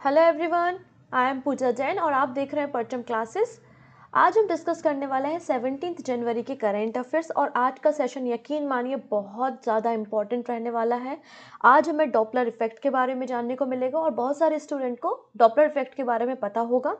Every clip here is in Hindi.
हेलो एवरीवन, आई एम पूजा जैन और आप देख रहे हैं परचम क्लासेस। आज हम डिस्कस करने वाले हैं 17 जनवरी के करेंट अफेयर्स और आज का सेशन यकीन मानिए बहुत ज़्यादा इंपॉर्टेंट रहने वाला है। आज हमें डॉपलर इफेक्ट के बारे में जानने को मिलेगा और बहुत सारे स्टूडेंट को डॉपलर इफेक्ट के बारे में पता होगा।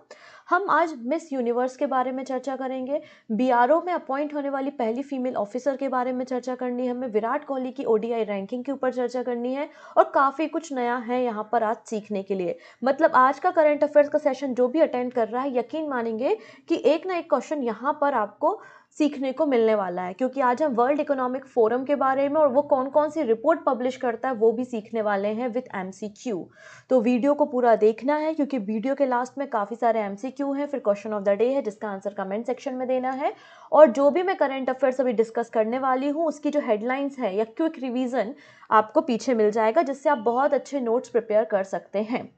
हम आज मिस यूनिवर्स के बारे में चर्चा करेंगे, बीआरओ में अपॉइंट होने वाली पहली फीमेल ऑफिसर के बारे में चर्चा करनी है, हमें विराट कोहली की ओडीआई रैंकिंग के ऊपर चर्चा करनी है और काफ़ी कुछ नया है यहाँ पर आज सीखने के लिए। मतलब आज का करंट अफेयर्स का सेशन जो भी अटेंड कर रहा है यकीन मानेंगे कि एक ना एक क्वेश्चन यहाँ पर आपको सीखने को मिलने वाला है, क्योंकि आज हम वर्ल्ड इकोनॉमिक फोरम के बारे में और वो कौन कौन सी रिपोर्ट पब्लिश करता है वो भी सीखने वाले हैं विथ एमसीक्यू। तो वीडियो को पूरा देखना है क्योंकि वीडियो के लास्ट में काफ़ी सारे एमसीक्यू हैं, फिर क्वेश्चन ऑफ द डे है जिसका आंसर कमेंट सेक्शन में देना है और जो भी मैं करंट अफेयर्स अभी डिस्कस करने वाली हूँ उसकी जो हेडलाइंस है या क्विक रिवीजन आपको पीछे मिल जाएगा, जिससे आप बहुत अच्छे नोट्स प्रिपेयर कर सकते हैं।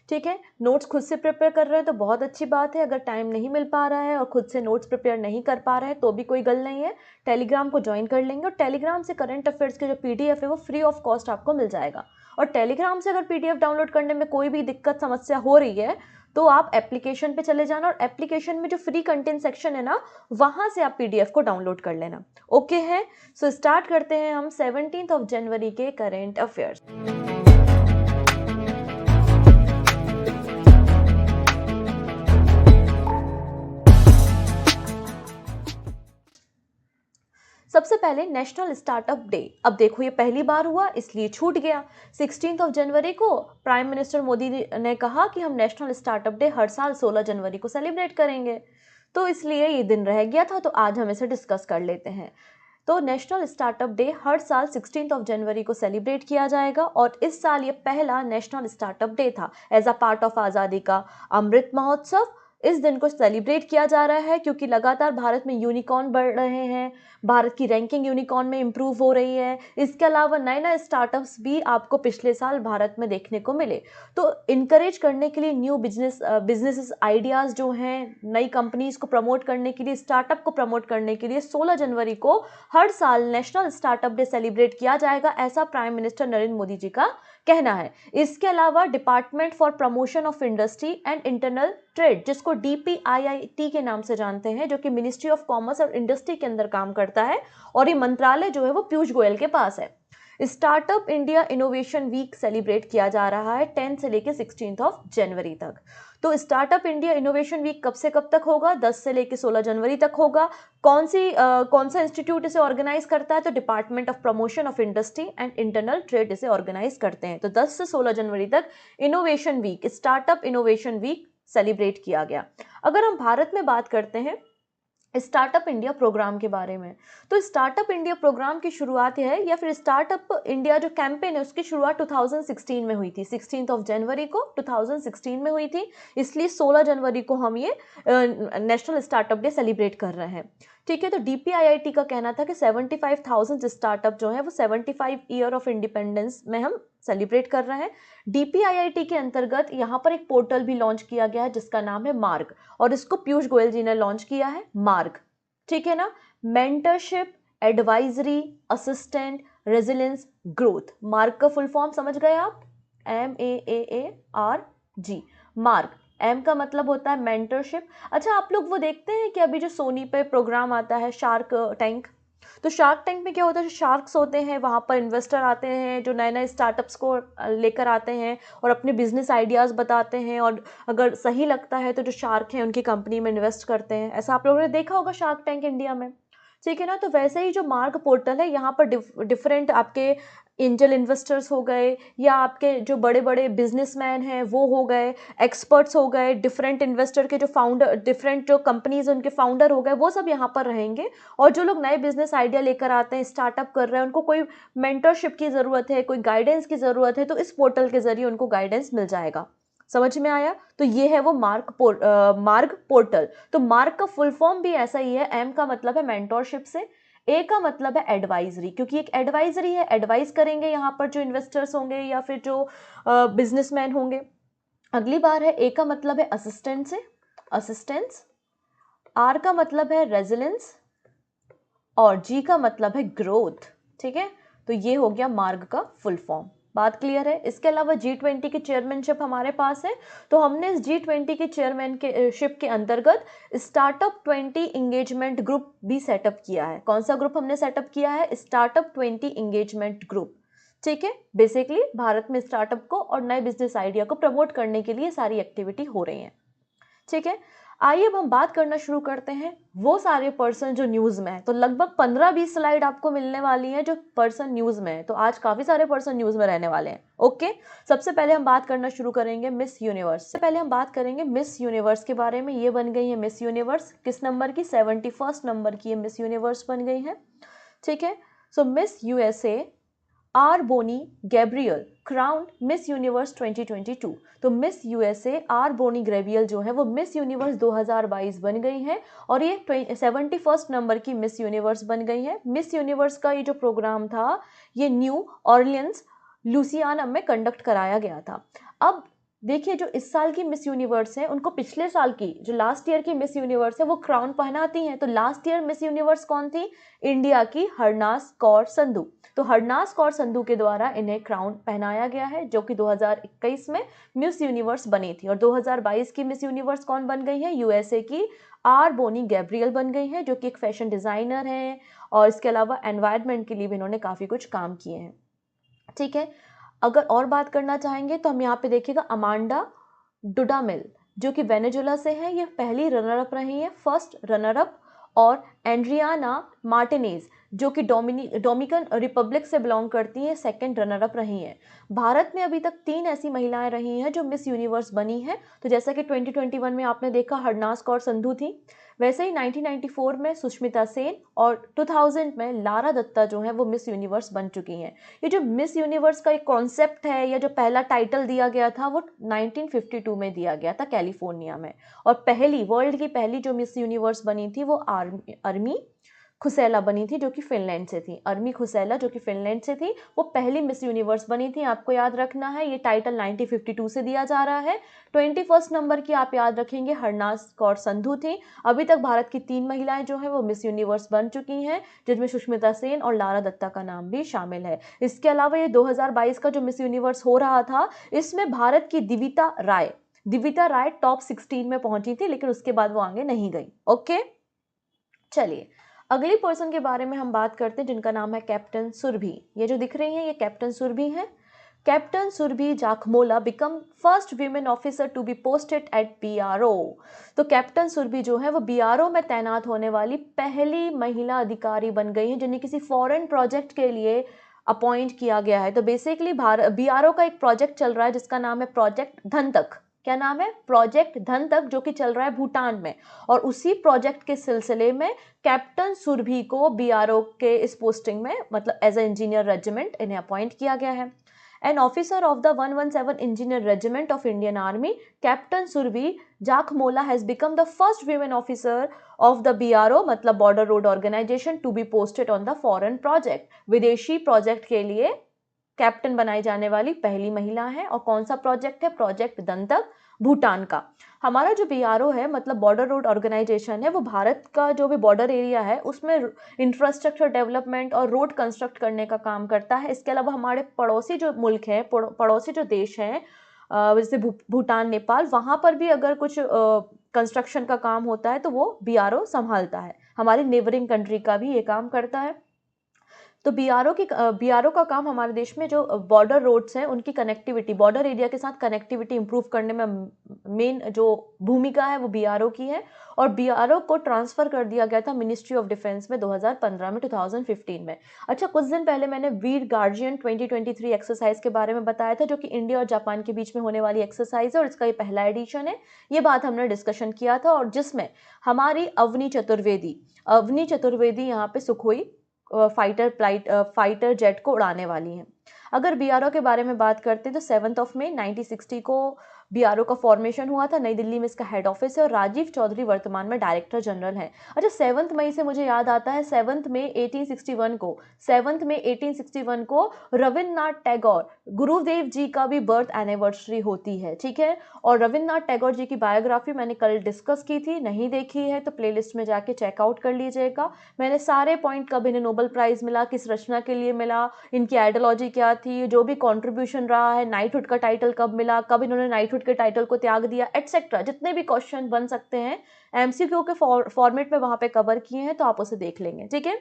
ठीक है, नोट्स खुद से प्रिपेयर कर रहे हैं तो बहुत अच्छी बात है। अगर टाइम नहीं मिल पा रहा है और खुद से नोट्स प्रिपेयर नहीं कर पा रहे हैं तो भी कोई गल नहीं है, टेलीग्राम को ज्वाइन कर लेंगे और टेलीग्राम से करंट अफेयर्स के जो पीडीएफ है वो फ्री ऑफ कॉस्ट आपको मिल जाएगा। और टेलीग्राम से अगर पीडीएफ डाउनलोड करने में कोई भी दिक्कत समस्या हो रही है तो आप एप्लीकेशन पे चले जाना और एप्लीकेशन में जो फ्री कंटेंट सेक्शन है ना वहां से आप पीडीएफ को डाउनलोड कर लेना। ओके है, सो स्टार्ट करते हैं हम 17 जनवरी के करेंट अफेयर्स। सबसे पहले नेशनल स्टार्टअप डे। अब देखो ये पहली बार हुआ इसलिए छूट गया। 16 जनवरी को प्राइम मिनिस्टर मोदी ने कहा कि हम नेशनल स्टार्टअप डे हर साल 16 जनवरी को सेलिब्रेट करेंगे, तो इसलिए ये दिन रह गया था, तो आज हम इसे डिस्कस कर लेते हैं। तो नेशनल स्टार्टअप डे हर साल 16 जनवरी को सेलिब्रेट किया जाएगा और इस साल ये पहला नेशनल स्टार्टअप डे था एज अ पार्ट ऑफ आज़ादी का अमृत महोत्सव। इस दिन को सेलिब्रेट किया जा रहा है क्योंकि लगातार भारत में यूनिकॉर्न बढ़ रहे हैं, भारत की रैंकिंग यूनिकॉर्न में इंप्रूव हो रही है। इसके अलावा नए नए स्टार्टअप्स भी आपको पिछले साल भारत में देखने को मिले। तो इनकरेज करने के लिए न्यू बिजनेस आइडियाज़ जो हैं, नई कंपनीज को प्रमोट करने के लिए, स्टार्टअप को प्रमोट करने के लिए 16 जनवरी को हर साल नेशनल स्टार्टअप डे सेलिब्रेट किया जाएगा, ऐसा प्राइम मिनिस्टर नरेंद्र मोदी जी का कहना है। इसके अलावा department for promotion of industry and internal trade, जिसको डीपीआईआईटी के नाम से जानते हैं, जो कि मिनिस्ट्री ऑफ कॉमर्स और इंडस्ट्री के अंदर काम करता है और ये मंत्रालय जो है वो पीयूष गोयल के पास है। Startup India innovation week celebrate किया जा रहा है 10 से लेकर 16 जनवरी तक। तो स्टार्टअप इंडिया इनोवेशन वीक कब से कब तक होगा? 10 से लेकर 16 जनवरी तक होगा। कौन सा इंस्टीट्यूट इसे ऑर्गेनाइज करता है? तो department of promotion of industry and internal trade इसे ऑर्गेनाइज करते हैं। तो 10 से 16 जनवरी तक innovation week, startup innovation week celebrate किया गया। अगर हम भारत में बात करते हैं स्टार्टअप इंडिया प्रोग्राम के बारे में, तो स्टार्टअप इंडिया प्रोग्राम की शुरुआत है या फिर स्टार्टअप इंडिया जो कैंपेन है उसकी शुरुआत 2016 में हुई थी। 16 जनवरी को 2016 में हुई थी, इसलिए 16 जनवरी को हम ये नेशनल स्टार्टअप डे सेलिब्रेट कर रहे हैं। ठीक है, तो डीपीआईआईटी का कहना था कि 75,000 स्टार्टअप जो है वो 75 ईयर ऑफ इंडिपेंडेंस में हम सेलिब्रेट कर रहे हैं। डीपीआईआईटी के अंतर्गत यहाँ पर एक पोर्टल भी लॉन्च किया गया है जिसका नाम है मार्ग, और इसको पीयूष गोयल जी ने लॉन्च किया है। मार्ग, ठीक है ना, mentorship, advisory, assistant, resilience, growth. मार्ग का फुल फॉर्म समझ गए आप? MAAARG, मार्ग। एम का मतलब होता है मेंटरशिप। अच्छा, आप लोग वो देखते हैं कि अभी जो सोनी पे प्रोग्राम आता है शार्क टैंक, तो शार्क टैंक में क्या होता है, जो शार्क्स होते हैं वहाँ पर इन्वेस्टर आते हैं जो नए नए स्टार्टअप्स को लेकर आते हैं और अपने बिजनेस आइडियाज़ बताते हैं और अगर सही लगता है तो जो शार्क हैं उनकी कंपनी में इन्वेस्ट करते हैं। ऐसा आप लोगों ने देखा होगा शार्क टैंक इंडिया में, ठीक है ना। तो वैसे ही जो मार्ग पोर्टल है यहाँ पर डिफरेंट आपके एंजल इन्वेस्टर्स हो गए या आपके जो बड़े बड़े बिजनेसमैन हैं वो हो गए, एक्सपर्ट्स हो गए, डिफरेंट इन्वेस्टर के जो फाउंडर, डिफरेंट जो कंपनीज उनके फाउंडर हो गए, वो सब यहाँ पर रहेंगे। और जो लोग नए बिजनेस आइडिया लेकर आते हैं, स्टार्टअप कर रहे हैं, उनको कोई मेंटरशिप की ज़रूरत है, कोई गाइडेंस की ज़रूरत है, तो इस पोर्टल के जरिए उनको गाइडेंस मिल जाएगा। समझ में आया? तो ये है वो मार्ग पोर्टल। तो मार्ग का फुल फॉर्म भी ऐसा ही है। एम का मतलब है मेंटरशिप से, ए का मतलब है एडवाइजरी, क्योंकि एक एडवाइजरी है, एडवाइस करेंगे यहाँ पर जो इन्वेस्टर्स होंगे या फिर जो बिजनेसमैन होंगे। अगली बार है ए का मतलब है असिस्टेंट से, असिस्टेंस। आर का मतलब है रेजिलेंस और जी का मतलब है ग्रोथ। ठीक है, तो ये हो गया मार्ग का फुल फॉर्म। बात क्लियर है। इसके अलावा G20 की चेयरमैनशिप हमारे पास है, तो हमने इस G20 की चेयरमैन के शिप के अंतर्गत स्टार्टअप 20 इंगेजमेंट ग्रुप भी सेटअप किया है। कौन सा ग्रुप हमने सेटअप किया है? Startup 20 engagement group. ठीक है, बेसिकली भारत में स्टार्टअप को और नए बिजनेस आइडिया को प्रमोट करने के लिए सारी एक्टिविटी हो रही है। ठीक है, आइए अब हम बात करना शुरू करते हैं वो सारे पर्सन जो न्यूज़ में है। तो लगभग 15-20 स्लाइड आपको मिलने वाली हैं जो पर्सन न्यूज़ में है, तो आज काफ़ी सारे पर्सन न्यूज़ में रहने वाले हैं। ओके, सबसे पहले हम बात करना शुरू करेंगे मिस यूनिवर्स से। पहले हम बात करेंगे मिस यूनिवर्स के बारे में। ये बन गई है मिस यूनिवर्स, किस नंबर की? 71 नंबर की ये मिस यूनिवर्स बन गई है। ठीक है, so Miss USA R Bonney Gabriel crown Miss Universe 2022। तो Miss USA R Bonney Gabriel जो है वो मिस यूनिवर्स 2022 बन गई है और ये 71 नंबर की मिस यूनिवर्स बन गई है। मिस यूनिवर्स का ये जो प्रोग्राम था ये न्यू ऑरलियंस लुसियाना में कंडक्ट कराया गया था। अब देखिए, जो इस साल की मिस यूनिवर्स है उनको पिछले साल की जो लास्ट ईयर की मिस यूनिवर्स है वो क्राउन पहनाती हैं। तो लास्ट ईयर मिस यूनिवर्स कौन थी? इंडिया की हरनाज कौर संधू। तो हरनाज कौर संधू के द्वारा इन्हें क्राउन पहनाया गया है, जो कि 2021 में मिस यूनिवर्स बनी थी। और 2022 की मिस यूनिवर्स कौन बन गई है? यूएसए की आर बोनी गैब्रियल बन गई है, जो कि एक फैशन डिजाइनर है और इसके अलावा एनवायरनमेंट के लिए भी इन्होंने काफी कुछ काम किए हैं। ठीक है, अगर और बात करना चाहेंगे तो हम यहाँ पे देखिएगा अमांडा डुडामिल जो कि वेनेजुला से है, ये पहली रनर अप रही है, फर्स्ट रनर अप। और एंड्रियाना मार्टिनेज जो कि डोमिनिकन रिपब्लिक से बिलोंग करती हैं, सेकंड रनर अप रही हैं। भारत में अभी तक 3 ऐसी महिलाएं रही हैं जो मिस यूनिवर्स बनी हैं। तो जैसा कि 2021 में आपने देखा हरनाज कौर संधू थी, वैसे ही 1994 में सुष्मिता सेन और 2000 में लारा दत्ता जो है वो मिस यूनिवर्स बन चुकी हैं। ये जो मिस यूनिवर्स का एक कॉन्सेप्ट है या जो पहला टाइटल दिया गया था वो 1952 में दिया गया था कैलिफोर्निया में। और पहली वर्ल्ड की पहली जो मिस यूनिवर्स बनी थी वो अर्मी खुसेला बनी थी, जो कि फिनलैंड से थी। अर्मी खुसेला जो कि फिनलैंड से थी वो पहली मिस यूनिवर्स बनी थी। आपको याद रखना है ये टाइटल 1952 से दिया जा रहा है। 21 नंबर की आप याद रखेंगे हरनाज कौर संधू थी। अभी तक भारत की 3 महिलाएं जो है वो मिस यूनिवर्स बन चुकी हैं, जिनमें सुष्मिता सेन और लारा दत्ता का नाम भी शामिल है। इसके अलावा ये 2022 का जो मिस यूनिवर्स हो रहा था इसमें भारत की दिविता राय टॉप 16 में पहुंची थी, लेकिन उसके बाद वो आगे नहीं गई। ओके, चलिए अगली पर्सन के बारे में हम बात करते हैं जिनका नाम है कैप्टन सुरभि। ये जो दिख रही हैं ये कैप्टन सुरभि हैं। Captain Surbhi Jakhmola become first women officer to be posted at BRO. तो कैप्टन सुरभि जो है वो बीआरओ में तैनात होने वाली पहली महिला अधिकारी बन गई हैं जिन्हें किसी फॉरेन प्रोजेक्ट के लिए अपॉइंट किया गया है। तो बेसिकली बीआरओ का एक प्रोजेक्ट चल रहा है जिसका नाम है प्रोजेक्ट धन तक। क्या नाम है? प्रोजेक्ट धन तक, जो कि चल रहा है भूटान में। और उसी प्रोजेक्ट के सिलसिले में कैप्टन सुरभि को बीआरओ के इस पोस्टिंग में मतलब एज ए इंजीनियर रेजिमेंट इन्हें अपॉइंट किया गया है। An officer of the 117 engineer regiment of Indian Army, Captain Surbhi Jakhmola has become the first women officer of the BRO मतलब Border Road Organisation to be posted on the foreign project. विदेशी प्रोजेक्ट के लिए कैप्टन बनाई जाने वाली पहली महिला है। और कौन सा प्रोजेक्ट है? प्रोजेक्ट दंतक, भूटान का। हमारा जो बीआरओ है मतलब बॉर्डर रोड ऑर्गेनाइजेशन है, वो भारत का जो भी बॉर्डर एरिया है उसमें इंफ्रास्ट्रक्चर डेवलपमेंट और रोड कंस्ट्रक्ट करने का काम करता है। इसके अलावा हमारे पड़ोसी जो मुल्क हैं, पड़ोसी जो देश हैं जैसे भूटान, नेपाल, वहाँ पर भी अगर कुछ कंस्ट्रक्शन का काम होता है तो वो बीआरओ संभालता है। हमारी नेबरिंग कंट्री का भी ये काम करता है। तो बीआरओ का काम हमारे देश में जो बॉर्डर रोड्स हैं उनकी कनेक्टिविटी, बॉर्डर एरिया के साथ कनेक्टिविटी इंप्रूव करने में मेन जो भूमिका है वो बीआरओ की है। और बीआरओ को ट्रांसफर कर दिया गया था मिनिस्ट्री ऑफ डिफेंस में 2015 में 2015 में। अच्छा, कुछ दिन पहले मैंने वीर गार्जियन 2023 एक्सरसाइज के बारे में बताया था, जो कि इंडिया और जापान के बीच में होने वाली एक्सरसाइज है और इसका ये पहला एडिशन है। ये बात हमने डिस्कशन किया था और जिसमें हमारी अवनी चतुर्वेदी यहाँ पे सुखोई फाइटर जेट को उड़ाने वाली हैं। अगर बीआरओ के बारे में बात करते हैं तो 7 मई 1960 को बीआरओ का फॉर्मेशन हुआ था, नई दिल्ली में इसका हेड ऑफिस है और राजीव चौधरी वर्तमान में डायरेक्टर जनरल हैं। अच्छा, 7 मई से मुझे याद आता है 7 मई 1861 को रविन्द्रनाथ टैगोर, गुरुदेव जी का भी बर्थ एनिवर्सरी होती है, ठीक है। और रविन्द्रनाथ टैगोर जी की बायोग्राफी मैंने कल डिस्कस की थी, नहीं देखी है तो प्लेलिस्ट में जाके चेकआउट कर लीजिएगा। मैंने सारे पॉइंट, कब इन्हें नोबेल प्राइज मिला, किस रचना के लिए मिला, इनकी आइडियोलॉजी क्या थी, जो भी कंट्रीब्यूशन रहा है, नाइटहुड का टाइटल कब मिला, कब इन्होंने नाइटहुड के टाइटल को त्याग दिया, एटसेट्रा, जितने भी क्वेश्चन बन सकते हैं एमसीक्यू के फॉर्मेट में वहां पे कवर किए हैं, तो आप उसे देख लेंगे, ठीक है।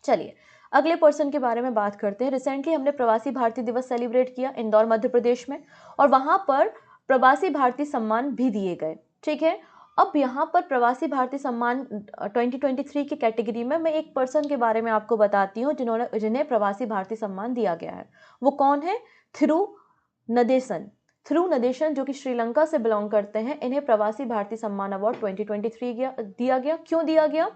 चलिए अगले पर्सन के बारे में बात करते हैं। रिसेंटली हमने प्रवासी भारतीय दिवस सेलिब्रेट किया इंदौर मध्य प्रदेश में, और वहां पर प्रवासी भारतीय सम्मान भी दिए गए, ठीक है। अब यहाँ पर प्रवासी भारतीय सम्मान 2023 की कैटेगरी में मैं एक पर्सन के बारे में आपको बताती हूँ जिन्हें प्रवासी भारतीय सम्मान दिया गया है। वो कौन है? थिरुनदेशन। थिरुनदेशन जो कि श्रीलंका से बिलोंग करते हैं, इन्हें प्रवासी भारतीय सम्मान अवार्ड 2023 दिया गया। क्यों दिया गया?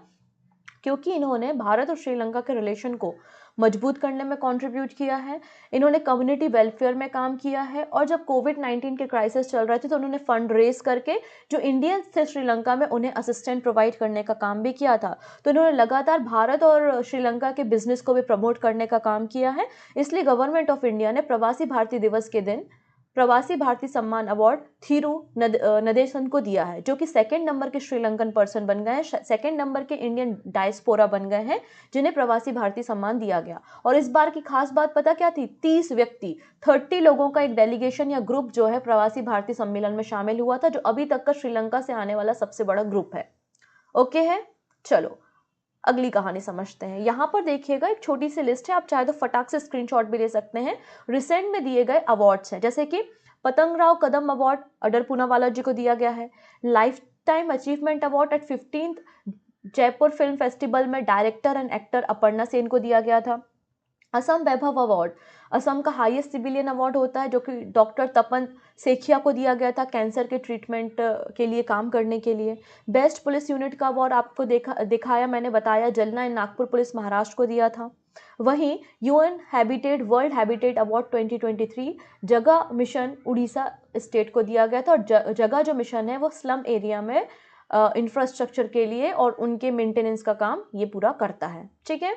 क्योंकि इन्होंने भारत और श्रीलंका के रिलेशन को मजबूत करने में कंट्रीब्यूट किया है, इन्होंने कम्युनिटी वेलफेयर में काम किया है, और जब कोविड-19 के क्राइसिस चल रहे थे तो उन्होंने फंड रेज करके जो इंडियंस थे श्रीलंका में उन्हें असिस्टेंट प्रोवाइड करने का काम भी किया था। तो इन्होंने लगातार भारत और श्रीलंका के बिजनेस को भी प्रमोट करने का काम किया है। इसलिए गवर्नमेंट ऑफ इंडिया ने प्रवासी भारतीय दिवस के दिन प्रवासी भारतीय सम्मान अवार्ड थिरुनदेशन को दिया है, जो कि सेकंड नंबर के श्रीलंकन पर्सन बन गए हैं, सेकंड नंबर के इंडियन डायस्पोरा बन गए हैं जिन्हें प्रवासी भारतीय सम्मान दिया गया। और इस बार की खास बात पता क्या थी? 30 व्यक्ति, 30 लोगों का एक डेलीगेशन या ग्रुप जो है प्रवासी भारतीय सम्मेलन में शामिल हुआ था, जो अभी तक का श्रीलंका से आने वाला सबसे बड़ा ग्रुप है। ओके है, चलो अगली कहानी समझते हैं। यहाँ पर देखिएगा एक छोटी सी लिस्ट है, आप चाहे तो फटाक से स्क्रीनशॉट भी ले सकते हैं। रिसेंट में दिए गए अवार्ड्स हैं, जैसे कि पतंगराव कदम अवार्ड अडर पूनावाला जी को दिया गया है। Lifetime achievement award at 15th Jaipur film festival में director and actor Aparna Sen को दिया गया था। असम वैभव अवार्ड असम का हाईएस्ट सिविलियन अवार्ड होता है, जो कि डॉक्टर तपन सेखिया को दिया गया था कैंसर के ट्रीटमेंट के लिए काम करने के लिए। बेस्ट पुलिस यूनिट का अवार्ड आपको दिखाया मैंने बताया, जलना इन नागपुर पुलिस महाराष्ट्र को दिया था। वहीं UN habitat world habitat award 2023 जगह मिशन उड़ीसा स्टेट को दिया गया था, और जगह जो मिशन है वो स्लम एरिया में इंफ्रास्ट्रक्चर के लिए और उनके मेंटेनेंस का काम ये पूरा करता है, ठीक है।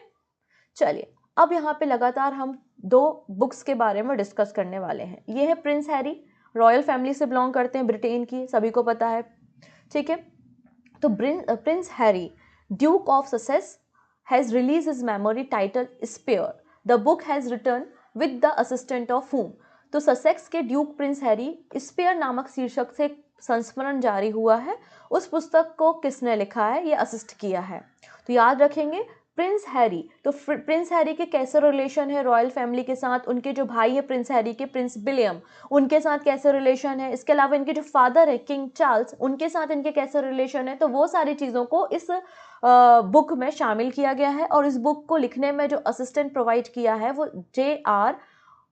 चलिए अब यहाँ पे लगातार हम 2 बुक्स के बारे में डिस्कस करने वाले हैं। ये है प्रिंस हैरी, रॉयल फैमिली से बिलोंग करते हैं, ब्रिटेन की, सभी को पता है, ठीक है। तो Prince Harry Duke of Sussex has release his memory title Spare. The book has return with the assistant of whom. तो ससेक्स के ड्यूक प्रिंस हैरी स्पेयर नामक शीर्षक से संस्मरण जारी हुआ है। उस पुस्तक को किसने लिखा है? ये असिस्ट किया है। तो याद रखेंगे प्रिंस हैरी। तो प्रिंस हैरी के कैसे रिलेशन है रॉयल फैमिली के साथ, उनके जो भाई है प्रिंस हैरी के, प्रिंस विलियम, उनके साथ कैसे रिलेशन है, इसके अलावा इनके जो फादर है किंग चार्ल्स, उनके साथ इनके कैसे रिलेशन है, तो वो सारी चीज़ों को इस बुक में शामिल किया गया है। और इस बुक को लिखने में जो असिस्टेंट प्रोवाइड किया है वो J.R.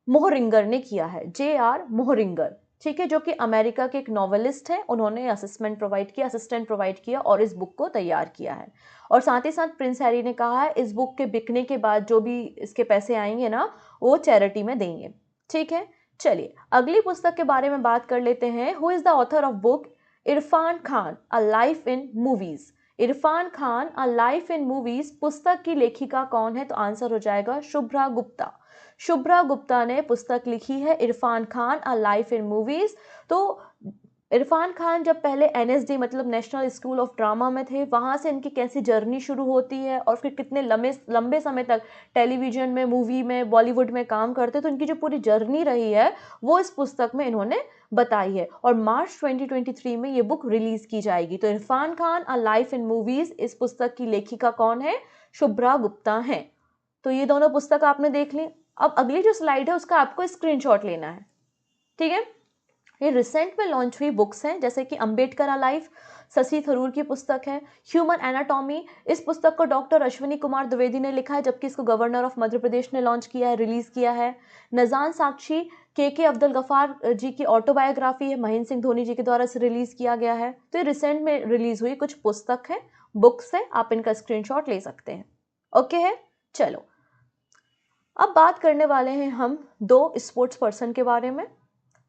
मोहरिंगर ने किया है, J.R. मोहरिंगर, ठीक है, जो कि अमेरिका के एक नॉवेलिस्ट है। उन्होंने असिस्टेंट प्रोवाइड किया और इस बुक को तैयार किया है। और साथ ही साथ प्रिंस हैरी ने कहा है इस बुक के बिकने के बाद जो भी इसके पैसे आएंगे ना, वो चैरिटी में देंगे, ठीक है। चलिए अगली पुस्तक के बारे में बात कर लेते हैं। Who is the author of book? Irfan Khan, a life in movies. Irfan Khan, a life in movies पुस्तक की लेखिका कौन है? तो आंसर हो जाएगा शुभ्रा गुप्ता। शुभ्रा गुप्ता ने पुस्तक लिखी है Irfan Khan, a life in movies. तो इरफान खान जब पहले NSD मतलब नेशनल स्कूल ऑफ ड्रामा में थे, वहाँ से इनकी कैसी जर्नी शुरू होती है और फिर कितने लंबे समय तक टेलीविजन में, मूवी में, बॉलीवुड में काम करते, तो इनकी जो पूरी जर्नी रही है वो इस पुस्तक में इन्होंने बताई है। और मार्च 2023 में ये बुक रिलीज की जाएगी। तो Irfan Khan, a life in movies, इस पुस्तक की लेखिका कौन है? शुभ्रा गुप्ता है। तो ये दोनों पुस्तक आपने देख ली। अब अगली जो स्लाइड है उसका आपको स्क्रीनशॉट लेना है, ठीक है। ये रिसेंट में लॉन्च हुई बुक्स हैं, जैसे कि अंबेडकर अलाइव, शशि थरूर की पुस्तक है। ह्यूमन एनाटॉमी, इस पुस्तक को डॉक्टर अश्विनी कुमार द्विवेदी ने लिखा है, जबकि इसको गवर्नर ऑफ मध्य प्रदेश ने लॉन्च किया है, रिलीज किया है। नजान साक्षी, के अब्दुल गफार जी की ऑटोबायोग्राफी है, महेंद्र सिंह धोनी जी के द्वारा से रिलीज किया गया है। तो ये रिसेंट में रिलीज हुई कुछ पुस्तक है, बुक्स है, आप इनका स्क्रीनशॉट ले सकते हैं। ओके है, चलो अब बात करने वाले हैं हम 2 स्पोर्ट्स पर्सन के बारे में।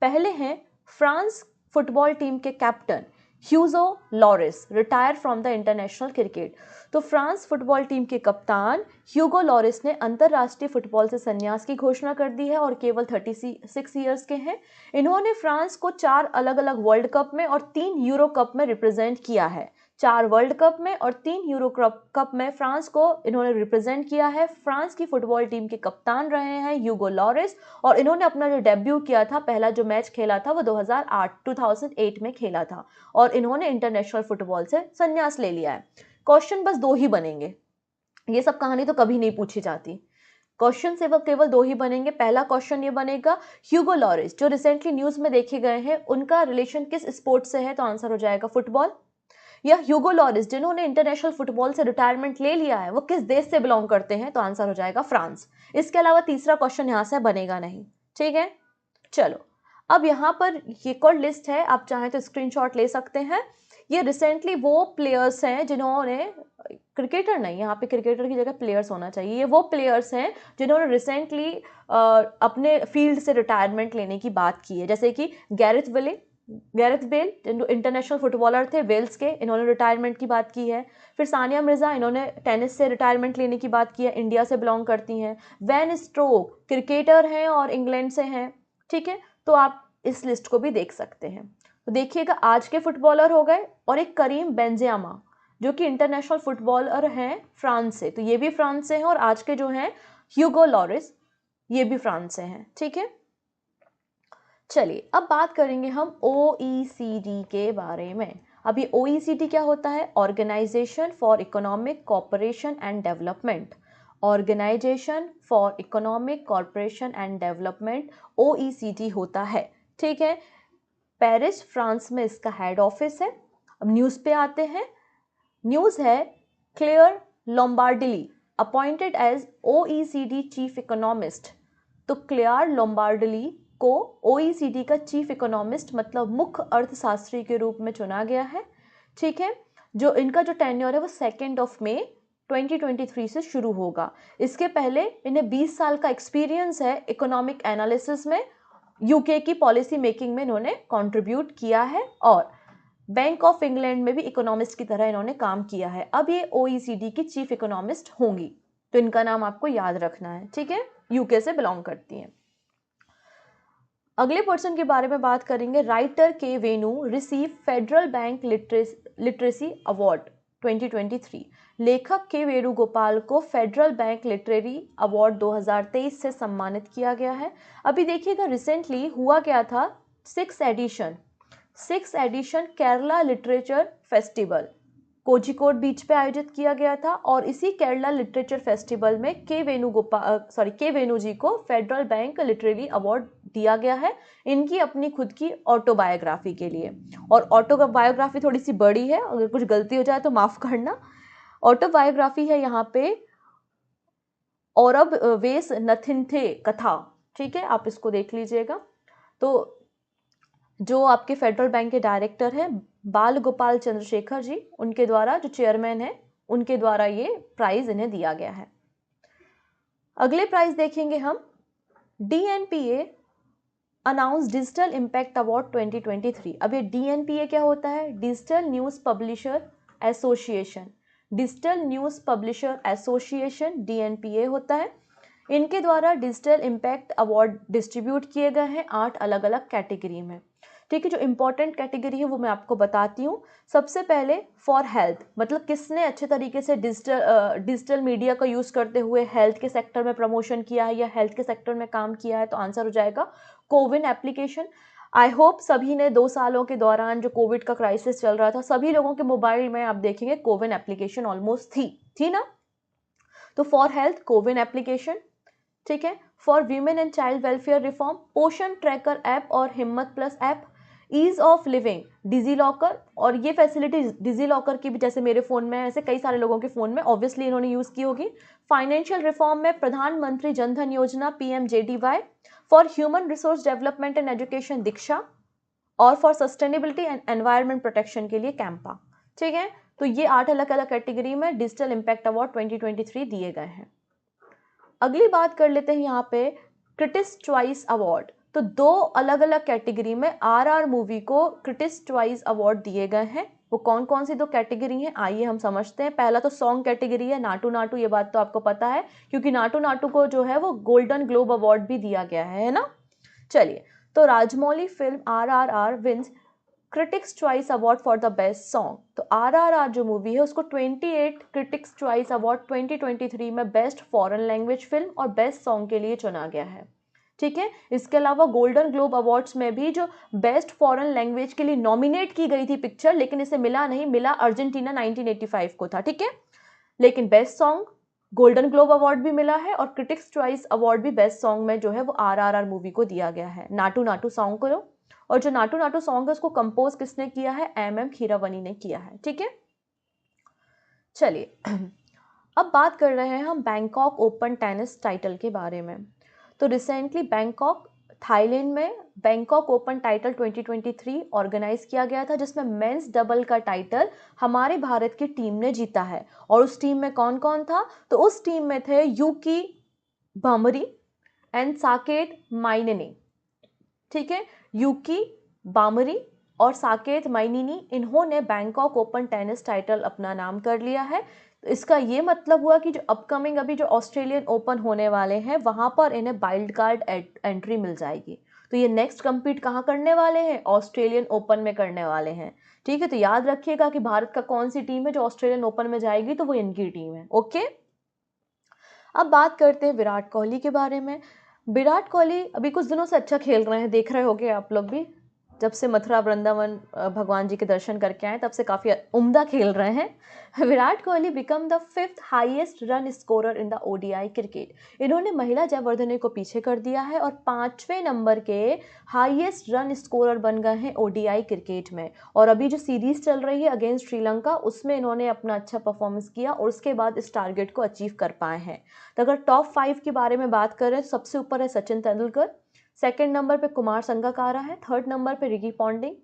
पहले हैं फ्रांस फुटबॉल टीम के captain Hugo Lloris retire from the international cricket. तो फ्रांस फुटबॉल टीम के कप्तान ह्यूगो लॉरिस ने अंतर्राष्ट्रीय फुटबॉल से संन्यास की घोषणा कर दी है और केवल 36 ईयर्स के हैं। इन्होंने फ्रांस को 4 अलग अलग वर्ल्ड कप में और 3 यूरो कप में रिप्रेजेंट किया है। 4 वर्ल्ड कप में और 3 यूरो कप में फ्रांस को इन्होंने रिप्रेजेंट किया है। फ्रांस की फुटबॉल टीम के कप्तान रहे हैं ह्यूगो लॉरिस और इन्होंने अपना जो डेब्यू किया था, पहला जो मैच खेला था वो 2008 में खेला था और इन्होंने इंटरनेशनल फुटबॉल से संन्यास ले लिया है। क्वेश्चन बस 2 ही बनेंगे, ये सब कहानी तो कभी नहीं पूछी जाती। क्वेश्चन से केवल 2 ही बनेंगे। पहला क्वेश्चन ये बनेगा, ह्यूगो लॉरिस जो रिसेंटली न्यूज में देखे गए हैं उनका रिलेशन किस स्पोर्ट से है? तो आंसर हो जाएगा फुटबॉल। या ह्यूगो लॉरिस जिन्होंने इंटरनेशनल फुटबॉल से रिटायरमेंट ले लिया है वो किस देश से बिलोंग करते हैं? तो आंसर हो जाएगा फ्रांस। इसके अलावा तीसरा क्वेश्चन यहां से बनेगा नहीं। ठीक है, चलो अब यहाँ पर एक और लिस्ट है, आप चाहें तो स्क्रीनशॉट ले सकते हैं। ये रिसेंटली वो प्लेयर्स हैं जिन्होंने, क्रिकेटर नहीं, यहाँ पे क्रिकेटर की जगह प्लेयर्स होना चाहिए, ये वो प्लेयर्स हैं जिन्होंने रिसेंटली अपने फील्ड से रिटायरमेंट लेने की बात की है। जैसे कि गैरेथ बेल जो इंटरनेशनल फुटबॉलर थे वेल्स के, इन्होंने रिटायरमेंट की बात की है। फिर सानिया मिर्जा, इन्होंने टेनिस से रिटायरमेंट लेने की बात की है, इंडिया से बिलोंग करती हैं। वैन स्ट्रोक क्रिकेटर हैं और इंग्लैंड से हैं। ठीक है, तो आप इस लिस्ट को भी देख सकते हैं। तो देखिएगा, आज के फुटबॉलर हो गए और एक करीम बेंजेमा जो कि इंटरनेशनल फुटबॉलर हैं फ्रांस से, तो ये भी फ्रांस से हैं। और आज के जो हैं ह्यूगो लॉरिस, ये भी फ्रांस से हैं। ठीक है, चलिए अब बात करेंगे हम OECD के बारे में। अब ये OECD क्या होता है? Organisation for economic cooperation and development. Organisation for economic corporation and development OECD होता है। ठीक है, पेरिस फ्रांस में इसका हेड ऑफिस है। अब न्यूज़ पे आते हैं। न्यूज़ है, Claire Lombardelli appointed as OECD chief economist. तो क्लेयर लोम्बार्डिली को OECD का चीफ इकोनॉमिस्ट मतलब मुख्य अर्थशास्त्री के रूप में चुना गया है। ठीक है, जो इनका जो टेन्योर है वो 2 मई 2023 से शुरू होगा। इसके पहले इन्हें 20 साल का एक्सपीरियंस है इकोनॉमिक एनालिसिस में। यूके की पॉलिसी मेकिंग में इन्होंने कंट्रीब्यूट किया है और बैंक ऑफ इंग्लैंड में भी इकोनॉमिस्ट की तरह इन्होंने काम किया है। अब ये OECD की चीफ इकोनॉमिस्ट होंगी, तो इनका नाम आपको याद रखना है। ठीक है, यूके से बिलोंग करती हैं। अगले पर्सन के बारे में बात करेंगे। Writer K Venu receive Federal Bank literacy award 2023। लेखक के वेणुगोपाल को फेडरल बैंक लिटरेरी अवार्ड 2023 से सम्मानित किया गया है। अभी देखिएगा, रिसेंटली हुआ क्या था, 6th edition Kerala literature festival Kozhikode beach पे आयोजित किया गया था और इसी केरला लिटरेचर फेस्टिवल में के वेणु जी को फेडरल बैंक लिटरेरी अवार्ड दिया गया है इनकी अपनी खुद की ऑटोबायोग्राफी के लिए। और ऑटोबायोग्राफी थोड़ी सी बड़ी है, अगर कुछ गलती हो जाए तो माफ करना। ऑटोबायोग्राफी है यहाँ पे औरब वेस नथिन्थे कथा। ठीक है, आप इसको देख लीजिएगा। तो जो आपके फेडरल बैंक के डायरेक्टर हैं बाल गोपाल चंद्रशेखर जी, उनके द्वारा, जो चेयरमैन है, उनके द्वारा ये प्राइज इन्हें दिया गया है। अगले प्राइज देखेंगे हम। DNPA announce digital impact award 2023। अब ये DNPA क्या होता है? Digital news publisher association DNPA होता है। इनके द्वारा डिजिटल इम्पैक्ट अवार्ड डिस्ट्रीब्यूट किए गए हैं 8 अलग अलग कैटेगरी में। ठीक है, जो इंपॉर्टेंट कैटेगरी है वो मैं आपको बताती हूँ। सबसे पहले फॉर हेल्थ, मतलब किसने अच्छे तरीके से डिजिटल मीडिया का यूज़ करते हुए हेल्थ के सेक्टर में प्रमोशन किया है या हेल्थ के सेक्टर में काम किया है, तो आंसर हो जाएगा कोविन एप्लीकेशन। आई होप सभी ने 2 सालों के दौरान जो कोविड का क्राइसिस चल रहा था, सभी लोगों के मोबाइल में आप देखेंगे कोविन एप्लीकेशन ऑलमोस्ट थी ना। तो फॉर हेल्थ कोविन एप्लीकेशन। ठीक है, for women and child welfare reform Poshan tracker app और Himmat plus app. Ease of living DigiLocker, और ये फैसिलिटी डिजी लॉकर की भी जैसे मेरे फ़ोन में, ऐसे कई सारे लोगों के फ़ोन में ऑब्वियसली इन्होंने यूज़ की होगी। फाइनेंशियल रिफॉर्म में प्रधानमंत्री Jan Dhan Yojana PMJDY। For human resource development and education Diksha. और for sustainability and environment protection के लिए कैंपा। ठीक है, तो ये 8 अलग अलग कैटेगरी में डिजिटल इम्पैक्ट अवार्ड 2023 दिए गए हैं। अगली बात कर लेते हैं यहाँ पे क्रिटिक्स चॉइस अवार्ड तो 2 अलग अलग कैटेगरी में RR मूवी को क्रिटिक्स चॉइस अवार्ड दिए गए हैं। वो कौन कौन सी 2 कैटेगरी हैं, आइए हम समझते हैं। पहला तो सॉन्ग कैटेगरी है, नाटू नाटू, ये बात तो आपको पता है क्योंकि नाटू नाटू को जो है वो गोल्डन ग्लोब अवार्ड भी दिया गया है ना। चलिए, तो Rajamouli film RRR wins critics choice award for the best song. तो RRR जो मूवी है उसको 28 क्रिटिक्स चॉइस अवार्ड 2023 में बेस्ट फॉरेन लैंग्वेज फिल्म और बेस्ट सॉन्ग के लिए चुना गया है। ठीक है, इसके अलावा गोल्डन ग्लोब अवार्ड्स में भी जो बेस्ट फॉरेन लैंग्वेज के लिए नॉमिनेट की गई थी पिक्चर, लेकिन इसे मिला नहीं, मिला अर्जेंटीना 1985 को था। ठीक है, लेकिन best song golden globe award भी मिला है और क्रिटिक्स चॉइस अवार्ड भी बेस्ट सॉन्ग में जो है वो RRR मूवी को दिया गया है, नाटू नाटू सॉन्ग को। और जो नाटू नाटू सॉन्ग है उसको कंपोज किसने किया है, MM खीरावनी ने किया है। ठीक है, चलिए अब बात कर रहे हैं हम बैंकॉक ओपन टेनिस टाइटल के बारे में। तो रिसेंटली बैंकॉक थाईलैंड में बैंकॉक ओपन टाइटल 2023 ऑर्गेनाइज किया गया था, जिसमें मेंस डबल का टाइटल हमारे भारत की टीम ने जीता है। और उस टीम में कौन कौन था, तो उस टीम में थे यूकी भामरी एंड साकेत माइनेनी। ठीक है, यूकी बामरी और साकेत माइनिनी, इन्होंने बैंकॉक ओपन टेनिस टाइटल अपना नाम कर लिया है। तो इसका ये मतलब हुआ कि जो अपकमिंग अभी जो ऑस्ट्रेलियन ओपन होने वाले हैं वहां पर इन्हें वाइल्ड कार्ड एंट्री मिल जाएगी। तो ये नेक्स्ट compete कहाँ करने वाले हैं, ऑस्ट्रेलियन ओपन में करने वाले हैं। ठीक है, तो याद रखिएगा कि भारत का कौन सी टीम है जो ऑस्ट्रेलियन ओपन में जाएगी, तो वो इनकी टीम है। ओके, अब बात करते हैं विराट कोहली के बारे में। विराट कोहली अभी कुछ दिनों से अच्छा खेल रहे हैं, देख रहे होंगे आप लोग भी, जब से मथुरा वृंदावन भगवान जी के दर्शन करके आए तब से काफ़ी उम्दा खेल रहे हैं। Virat Kohli become the 5th highest run scorer in the ODI cricket. इन्होंने महिला जयवर्धने को पीछे कर दिया है और 5वें नंबर के हाईएस्ट रन स्कोरर बन गए हैं ODI क्रिकेट में। और अभी जो सीरीज चल रही है अगेंस्ट श्रीलंका, उसमें इन्होंने अपना अच्छा परफॉर्मेंस किया और उसके बाद इस टारगेट को अचीव कर पाए हैं। तो अगर टॉप 5 के बारे में बात करें, सबसे ऊपर है सचिन तेंदुलकर, सेकंड नंबर पे कुमार संगकारा है, थर्ड नंबर पे रिकी पॉन्टिंग,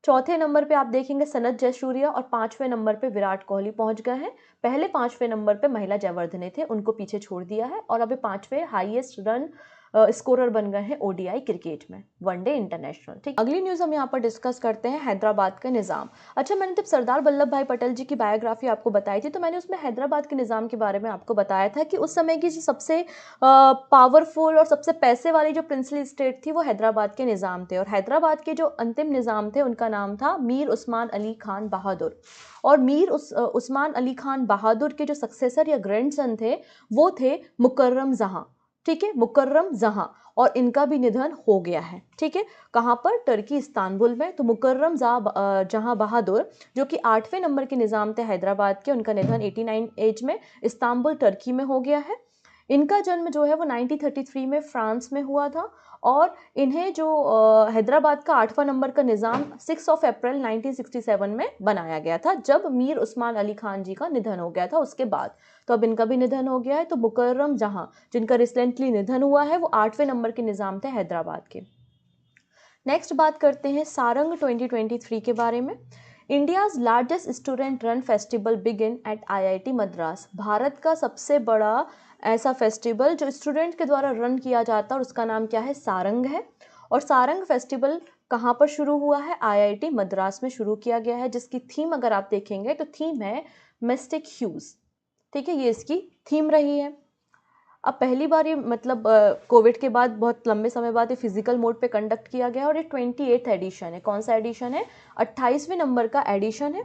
चौथे नंबर पे आप देखेंगे सनत जयसूर्या और 5वें नंबर पे विराट कोहली पहुंच गए हैं। पहले 5वें नंबर पे महिला जयवर्धने थे, उनको पीछे छोड़ दिया है और अभी 5वें हाईएस्ट रन स्कोरर बन गए हैं ODI क्रिकेट में, वनडे इंटरनेशनल। ठीक, अगली न्यूज़ हम यहाँ पर डिस्कस करते हैं हैदराबाद का निज़ाम। अच्छा, मैंने जब सरदार वल्लभ भाई पटेल जी की बायोग्राफी आपको बताई थी तो मैंने उसमें हैदराबाद के निज़ाम के बारे में आपको बताया था कि उस समय की जो सबसे पावरफुल और सबसे पैसे वाली जो प्रिंसली स्टेट थी वो हैदराबाद के निज़ाम थे। और हैदराबाद के जो अंतिम निज़ाम थे उनका नाम था मीर उस्मान अली खान बहादुर। और मीर उस्मान अली खान बहादुर के जो सक्सेसर या ग्रैंडसन थे वो थे मुकर्रम जहां। ठीक है, मुकर्रम जहां, और इनका भी निधन हो गया है। ठीक है, कहाँ पर, टर्की इस्तांबुल में। तो मुकर्रम जहां बहादुर जो कि 8वें नंबर के निज़ाम थे हैदराबाद के, उनका निधन 89 एज में इस्तांबुल टर्की में हो गया है। इनका जन्म जो है वो 1933 में फ्रांस में हुआ था और इन्हें जो हैदराबाद का 8वां नंबर का निज़ाम 6 अप्रैल 1967 में बनाया गया था, जब मीर उस्मान अली खान जी का निधन हो गया था उसके बाद। तो अब इनका भी निधन हो गया है। तो मुकर्रम जहां जिनका रिसेंटली निधन हुआ है वो 8वें नंबर के निज़ाम थे हैदराबाद के। नेक्स्ट बात करते हैं सारंग 2023 के बारे में। India's largest student run festival begin eight IIT Madras. Bharat का सबसे बड़ा ऐसा फेस्टिवल जो स्टूडेंट के द्वारा रन किया जाता है और उसका नाम क्या है, सारंग है। और सारंग फेस्टिवल कहाँ पर शुरू हुआ है, IIT मद्रास में शुरू किया गया है, जिसकी थीम अगर आप देखेंगे तो थीम है मिस्टिक ह्यूज। ठीक है, ये इसकी थीम रही है। अब पहली बार ये मतलब कोविड के बाद बहुत लंबे समय बाद ये फिजिकल मोड पे कंडक्ट किया गया और ये 28th एडिशन है। कौन सा एडिशन है, 28वें नंबर का एडिशन है।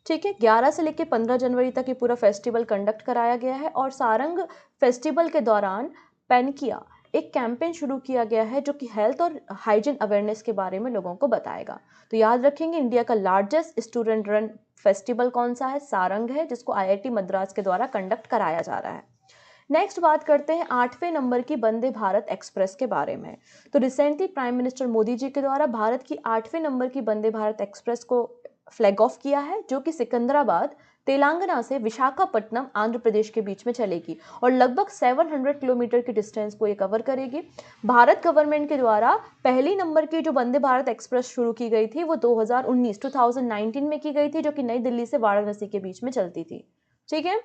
ठीक है, 11 से लेकर 15 जनवरी तक ये पूरा फेस्टिवल कंडक्ट कराया गया है। और सारंग फेस्टिवल के दौरान पेनकिया एक कैंपेन शुरू किया गया है जो कि हेल्थ और हाइजीन अवेयरनेस के बारे में लोगों को बताएगा। तो याद रखेंगे, इंडिया का लार्जेस्ट स्टूडेंट रन फेस्टिवल कौन सा है, सारंग है, जिसको IIT मद्रास के द्वारा कंडक्ट कराया जा रहा है। नेक्स्ट बात करते हैं 8वें नंबर की वंदे भारत एक्सप्रेस के बारे में। तो recently prime minister Modi ji के द्वारा भारत की 8वें नंबर की वंदे भारत एक्सप्रेस को फ्लैग ऑफ किया है, जो कि सिकंदराबाद तेलंगाना से विशाखापट्टनम आंध्र प्रदेश के बीच में चलेगी और लगभग 700 किलोमीटर की डिस्टेंस को ये कवर करेगी। भारत गवर्नमेंट के द्वारा पहली नंबर की जो वंदे भारत एक्सप्रेस शुरू की गई थी वो 2019 में की गई थी, जो कि नई दिल्ली से वाराणसी के बीच में चलती थी। ठीक है,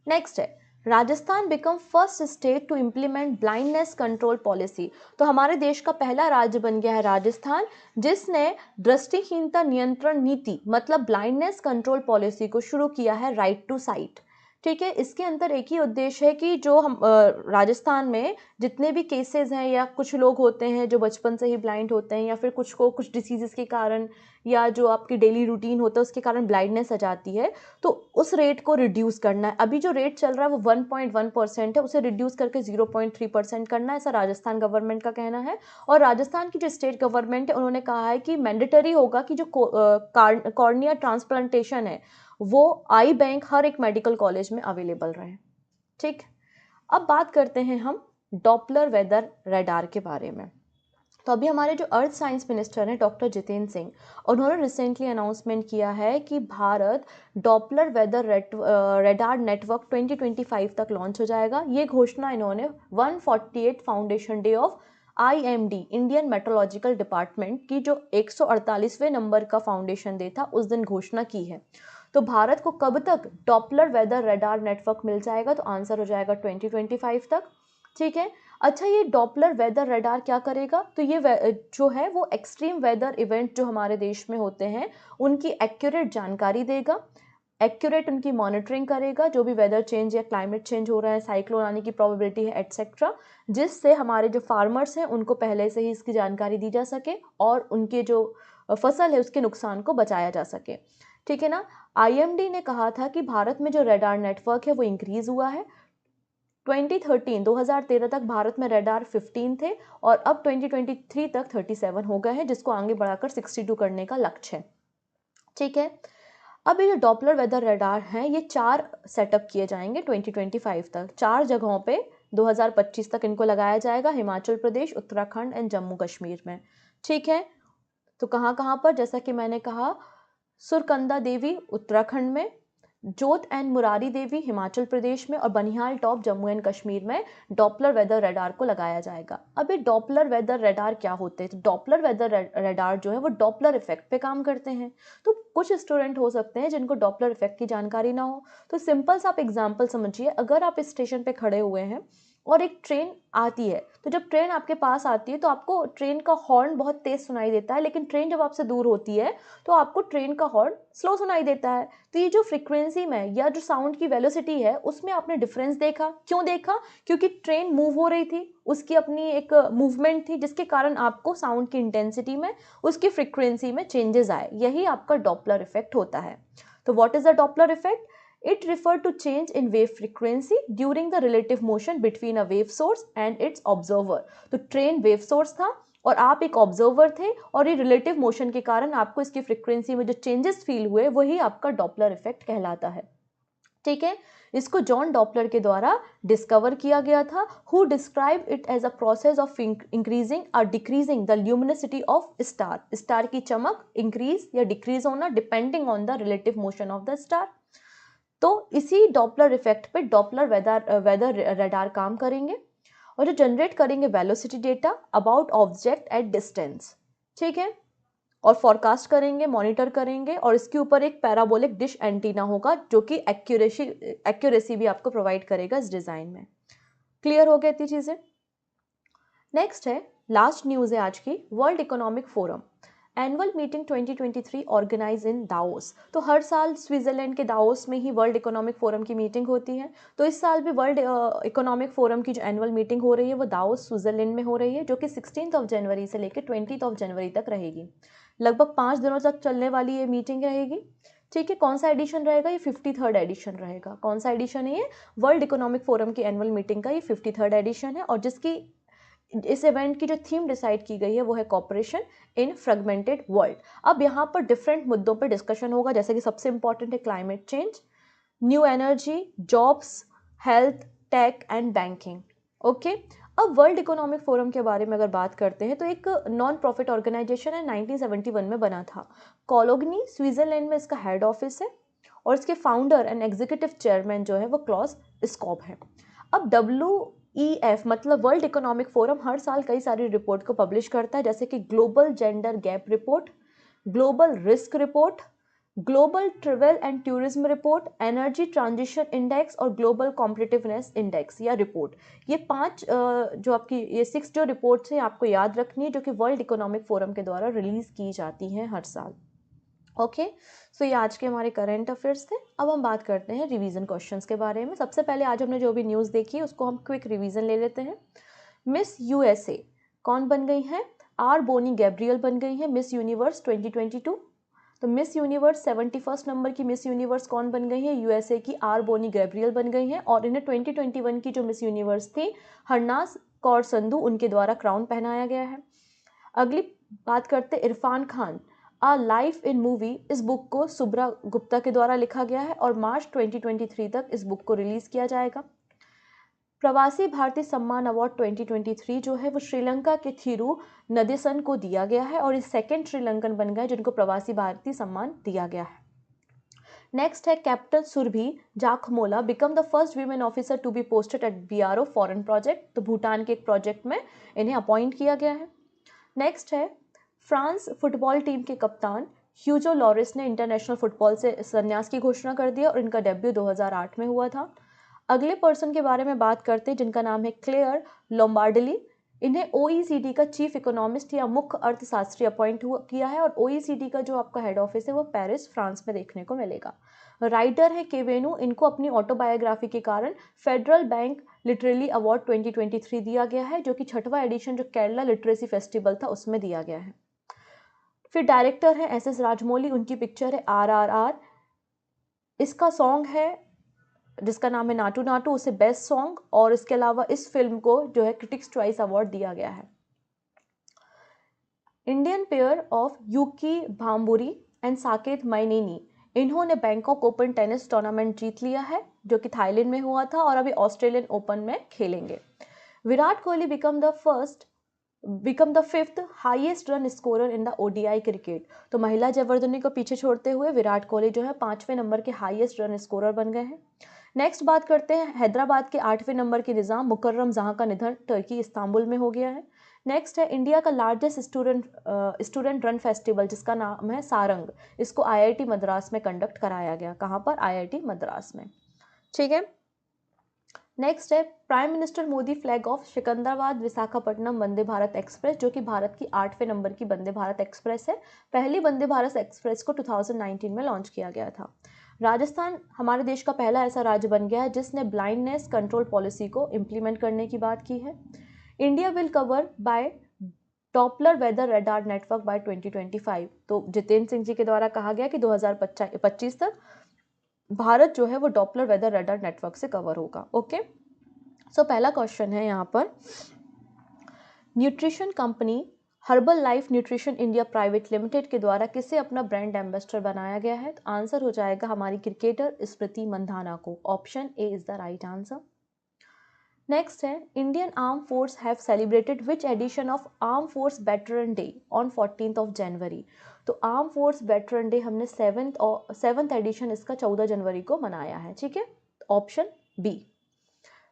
नेक्स्ट है Rajasthan become first state to implement blindness control policy. तो हमारे देश का पहला राज्य बन गया है राजस्थान, जिसने दृष्टिहीनता नियंत्रण नीति मतलब ब्लाइंडनेस कंट्रोल पॉलिसी को शुरू किया है, राइट टू साइट। ठीक है, इसके अंदर एक ही उद्देश्य है कि जो हम राजस्थान में जितने भी केसेस हैं या कुछ लोग होते हैं जो बचपन से ही ब्लाइंड होते हैं या फिर कुछ को कुछ डिसीजेस के कारण या जो आपकी डेली रूटीन होता है उसके कारण ब्लाइंडनेस आ जाती है, तो उस रेट को रिड्यूस करना है। अभी जो रेट चल रहा है वो 1.1% है, उसे रिड्यूस करके 0.3% करना है, ऐसा राजस्थान गवर्नमेंट का कहना है। और राजस्थान की जो स्टेट गवर्नमेंट है उन्होंने कहा है कि मैंडेटरी होगा कि जो कॉर्निया ट्रांसप्लांटेशन है वो आई बैंक हर एक मेडिकल कॉलेज में अवेलेबल रहे। ठीक, अब बात करते हैं हम डॉपलर वेदर रडार के बारे में। तो अभी हमारे जो अर्थ साइंस मिनिस्टर हैं डॉक्टर जितेंद्र सिंह, उन्होंने रिसेंटली अनाउंसमेंट किया है कि Bharat Doppler weather radar network 2025 तक लॉन्च हो जाएगा। ये घोषणा इन्होंने 148 foundation day of IMD Indian meteorological department की जो 148वें नंबर का फाउंडेशन डे था उस दिन घोषणा की है। तो भारत को कब तक डॉपलर वेदर रडार नेटवर्क मिल जाएगा? तो आंसर हो जाएगा 2025 तक। ठीक है, अच्छा ये डॉपलर वेदर रडार क्या करेगा? तो ये जो है वो एक्सट्रीम वेदर इवेंट जो हमारे देश में होते हैं उनकी एक्यूरेट जानकारी देगा, एक्यूरेट उनकी मॉनिटरिंग करेगा, जो भी वेदर चेंज या क्लाइमेट चेंज हो रहा है, साइक्लोन आने की प्रोबेबिलिटी है एटसेट्रा, जिससे हमारे जो फार्मर्स हैं उनको पहले से ही इसकी जानकारी दी जा सके और उनके जो फसल है उसके नुकसान को बचाया जा सके। ठीक है ना, IMD ने कहा था कि भारत में जो रडार नेटवर्क है वो इंक्रीज हुआ है। 2013 तक भारत में रडार 15 थे और अब 2023 तक 37 हो गए हैं, जिसको आगे बढ़ाकर 62 करने का लक्ष्य है। ठीक है, अब ये जो डॉपलर वेदर रडार हैं ये 4 सेटअप किए जाएंगे 2025 तक, 4 जगहों पे 2025 तक इनको लगाया जाएगा, हिमाचल प्रदेश, उत्तराखंड एंड जम्मू कश्मीर में। ठीक है, तो कहाँ कहाँ पर? जैसा कि मैंने कहा, सुरकंदा देवी उत्तराखंड में, जोत एंड मुरारी देवी हिमाचल प्रदेश में और बनिहाल टॉप जम्मू एंड कश्मीर में डॉपलर वेदर रडार को लगाया जाएगा। अब ये डॉपलर वेदर रडार क्या होते हैं? तो डॉपलर वेदर रडार जो है वो डॉपलर इफेक्ट पे काम करते हैं। तो कुछ स्टूडेंट हो सकते हैं जिनको डॉपलर इफेक्ट की जानकारी ना हो, तो सिंपल सा आप एग्जाम्पल समझिए। अगर आप इस स्टेशन पे खड़े हुए हैं और एक ट्रेन आती है, तो जब ट्रेन आपके पास आती है तो आपको ट्रेन का हॉर्न बहुत तेज सुनाई देता है, लेकिन ट्रेन जब आपसे दूर होती है तो आपको ट्रेन का हॉर्न स्लो सुनाई देता है। तो ये जो फ्रीक्वेंसी में या जो साउंड की वेलोसिटी है उसमें आपने डिफरेंस देखा। क्यों देखा? क्योंकि ट्रेन मूव हो रही थी, उसकी अपनी एक मूवमेंट थी, जिसके कारण आपको साउंड की इंटेंसिटी में, उसकी फ्रीक्वेंसी में चेंजेस आए। यही आपका डॉपलर इफेक्ट होता है। तो what is the Doppler effect? It referred to change in wave frequency during the relative motion between a wave source and its observer. तो ट्रेन वेव सोर्स था और आप एक ऑब्जर्वर थे और ये रिलेटिव मोशन के कारण आपको इसकी फ्रीक्वेंसी में जो चेंजेस फील हुए वही आपका डॉपलर इफेक्ट कहलाता है। ठीक है, इसको जॉन डॉपलर के द्वारा डिस्कवर किया गया था, who describe it as a process of increasing और decreasing the luminosity of star. Star की चमक इंक्रीज या डिक्रीज होना depending on the relative motion of the star. तो इसी डॉपलर इफेक्ट पे डॉपलर वेदर रडार काम करेंगे और जो जनरेट करेंगे velocity data about object at distance. ठीक है, और फॉरकास्ट करेंगे, मॉनिटर करेंगे और इसके ऊपर एक पैराबोलिक डिश एंटीना होगा जो कि एक्यूरेसी भी आपको प्रोवाइड करेगा इस डिज़ाइन में। क्लियर हो गई इतनी चीज़ें? नेक्स्ट है, लास्ट न्यूज़ है आज की, World economic Forum annual meeting 2023 organise in Davos. तो हर साल स्विट्जरलैंड के दाओस में ही वर्ल्ड इकोनॉमिक फोरम की मीटिंग होती है। तो इस साल भी वर्ल्ड इकोनॉमिक फोरम की जो एनुअल मीटिंग हो रही है वो दाओस स्विट्जरलैंड में हो रही है, जो कि 16 जनवरी से लेकर 20 जनवरी तक रहेगी। लगभग 5 दिनों तक चलने वाली ये मीटिंग रहेगी। ठीक है, कौन सा एडिशन रहेगा? ये 53rd एडिशन रहेगा। कौन सा एडिशन है ये? वर्ल्ड इकोनॉमिक फोरम की एनुअल मीटिंग का ये 53rd एडिशन है और जिसकी इस इवेंट की जो थीम डिसाइड की गई है वो है कॉपरेशन इन फ्रेगमेंटेड वर्ल्ड। अब यहाँ पर डिफरेंट मुद्दों पर डिस्कशन होगा, जैसे कि सबसे इंपॉर्टेंट है climate change, new energy, jobs, health, tech and banking. Okay, अब वर्ल्ड इकोनॉमिक फोरम के बारे में अगर बात करते हैं तो एक नॉन प्रॉफिट ऑर्गेनाइजेशन है, 1971 में बना था। कोलोगनी स्विट्जरलैंड में इसका हेड ऑफिस है और इसके फाउंडर एंड एग्जीक्यूटिव चेयरमैन जो है वो क्लॉस स्कॉप है। अब WEF मतलब वर्ल्ड इकोनॉमिक फोरम हर साल कई सारी रिपोर्ट को पब्लिश करता है, जैसे कि global gender gap report, global risk report, global travel and tourism report, energy transition index और ग्लोबल कॉम्पिटिटिवनेस इंडेक्स या रिपोर्ट। ये 5 जो आपकी ये 6 जो रिपोर्ट्स हैं आपको याद रखनी है, जो कि वर्ल्ड इकोनॉमिक फोरम के द्वारा रिलीज की जाती हैं हर साल। ओके, सो ये आज के हमारे करंट अफेयर्स थे। अब हम बात करते हैं रिवीजन क्वेश्चंस के बारे में। सबसे पहले आज हमने जो भी न्यूज़ देखी उसको हम क्विक रिवीजन ले लेते हैं। मिस यूएसए कौन बन गई हैं? आर बोनी गैब्रियल बन गई हैं मिस यूनिवर्स 2022। तो मिस यूनिवर्स 71 नंबर की मिस यूनिवर्स कौन बन गई है? यूएसए की आर बोनी गैब्रियल बन गई हैं। और इन्हें 2021 की जो मिस यूनिवर्स थी हरनाज कौर संधू, उनके द्वारा क्राउन पहनाया गया है। अगली बात करते इरफान खान आ लाइफ इन मूवी। इस बुक को सुब्रा गुप्ता के द्वारा लिखा गया है और मार्च 2023 तक इस बुक को रिलीज किया जाएगा। प्रवासी भारतीय सम्मान अवार्ड 2023 जो है वो श्रीलंका के थिरू नदेसन को दिया गया है और इस सेकेंड श्रीलंकन बन गए जिनको प्रवासी भारतीय सम्मान दिया गया है। नेक्स्ट है Captain Surbhi Jakhmola become the first women officer to be posted at BRO foreign project. तो भूटान के एक प्रोजेक्ट में इन्हें अपॉइंट किया गया है। नेक्स्ट है फ्रांस फुटबॉल टीम के कप्तान ह्यूगो लॉरिस ने इंटरनेशनल फुटबॉल से संन्यास की घोषणा कर दिया और इनका डेब्यू 2008 में हुआ था। अगले पर्सन के बारे में बात करते हैं जिनका नाम है क्लेयर लोम्बार्डली। इन्हें ओईसीडी का चीफ इकोनॉमिस्ट या मुख्य अर्थशास्त्री अपॉइंट किया है और ओईसीडी का जो आपका हेड ऑफिस है वो पेरिस फ्रांस में देखने को मिलेगा। राइटर है केवेनु, इनको अपनी ऑटोबायोग्राफी के कारण फेडरल बैंक लिटरेरी अवार्ड 2023 दिया गया है, जो कि 6वां एडिशन जो केरला लिटरेसी फेस्टिवल था उसमें दिया गया है। फिर डायरेक्टर है एस राजमौली, उनकी पिक्चर है RRR। इसका सॉन्ग है जिसका नाम है नाटू नाटू, उसे बेस्ट सॉन्ग, और इसके अलावा इस फिल्म को जो है क्रिटिक्स चॉइस अवार्ड दिया गया है। Indian pair of Yuki Bhambri and Saketh Myneni, इन्होंने बैंकॉक ओपन टेनिस टूर्नामेंट जीत लिया है जो कि थाईलैंड में हुआ था और अभी ऑस्ट्रेलियन ओपन में खेलेंगे। Virat Kohli become the 5th highest run scorer in the ODI cricket. तो महिला जयवर्धने को पीछे छोड़ते हुए विराट कोहली जो है 5वें नंबर के हाईएस्ट रन स्कोरर बन गए हैं। नेक्स्ट बात करते हैं हैदराबाद के 8वें नंबर के निज़ाम मुकर्रम जहां का निधन टर्की इस्तांबुल में हो गया है। नेक्स्ट है इंडिया का लार्जेस्ट स्टूडेंट रन फेस्टिवल जिसका नाम है सारंग, इसको आईआईटी मद्रास में कंडक्ट कराया गया। कहाँ पर? आईआईटी मद्रास में। ठीक है। नेक्स्ट है prime minister Modi flag of Secunderabad Visakhapatnam Vande Bharat express, जो कि भारत की 8वें नंबर की वंदे भारत एक्सप्रेस है। पहली वंदे भारत एक्सप्रेस को 2019 में लॉन्च किया गया था। राजस्थान हमारे देश का पहला ऐसा राज्य बन गया है जिसने ब्लाइंडनेस कंट्रोल पॉलिसी को इम्प्लीमेंट करने की बात की है। India will cover by Doppler weather radar network by 2025। तो जितेंद्र सिंह जी के द्वारा कहा गया कि 2025 तक भारत जो है वो डॉपलर वेदर रडार नेटवर्क से कवर होगा। ओके, सो पहला क्वेश्चन है यहाँ पर, nutrition company herbal life nutrition India private limited के द्वारा किसे अपना ब्रांड एम्बेसडर बनाया गया है? तो आंसर हो जाएगा हमारी क्रिकेटर स्मृति मंधाना को। Option A is the right answer. Next है Indian arm force have celebrated which edition of arm force veteran day on 14th January. तो आर्म फोर्स वेटरन डे हमने 7th एडिशन इसका 14 जनवरी को मनाया है। ठीक है, option B.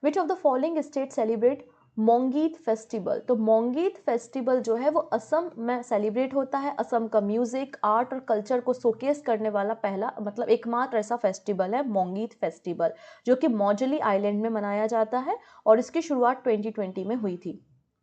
Which of the following state celebrate Mongeet festival. तो मोंगीत फेस्टिवल जो है वो असम में सेलिब्रेट होता है। असम का म्यूजिक, आर्ट और कल्चर को शोकेस करने वाला पहला मतलब एकमात्र ऐसा फेस्टिवल है मोंगीत फेस्टिवल, जो कि मौजली आइलैंड में मनाया जाता है और इसकी शुरुआत 2020 में हुई थी।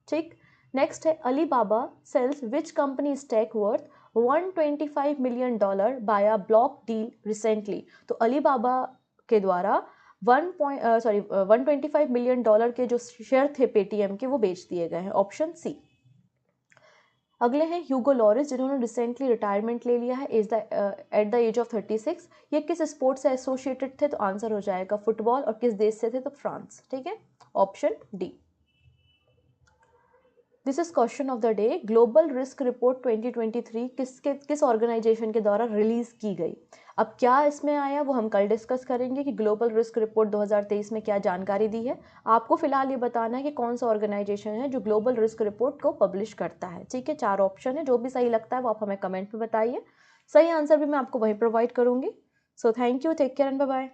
ठीक। नेक्स्ट है Alibaba cells which company stack worth $125 million bye a block deal recently. तो अलीबाबा के द्वारा 125 मिलियन डॉलर के जो शेयर थे पेटीएम के वो बेच दिए गए हैं। Option C. अगले हैं ह्यूगो लॉरिस जिन्होंने रिसेंटली रिटायरमेंट ले लिया है एट द एज ऑफ 36। ये किस स्पोर्ट से एसोसिएटेड थे? तो आंसर हो जाएगा फुटबॉल। और किस देश से थे? तो फ्रांस। ठीक है, option D. This is question of the day. Global risk report 2023 किस ऑर्गेनाइजेशन के द्वारा रिलीज की गई? अब क्या इसमें आया वो हम कल डिस्कस करेंगे कि ग्लोबल रिस्क रिपोर्ट 2023 में क्या जानकारी दी है। आपको फिलहाल ये बताना है कि कौन सा ऑर्गेनाइजेशन है जो ग्लोबल रिस्क रिपोर्ट को पब्लिश करता है। ठीक है, 4 ऑप्शन है, जो भी सही लगता है वो आप हमें कमेंट में बताइए। सही आंसर भी मैं आपको वहीं प्रोवाइड करूंगी। So thank you, take care and bye bye.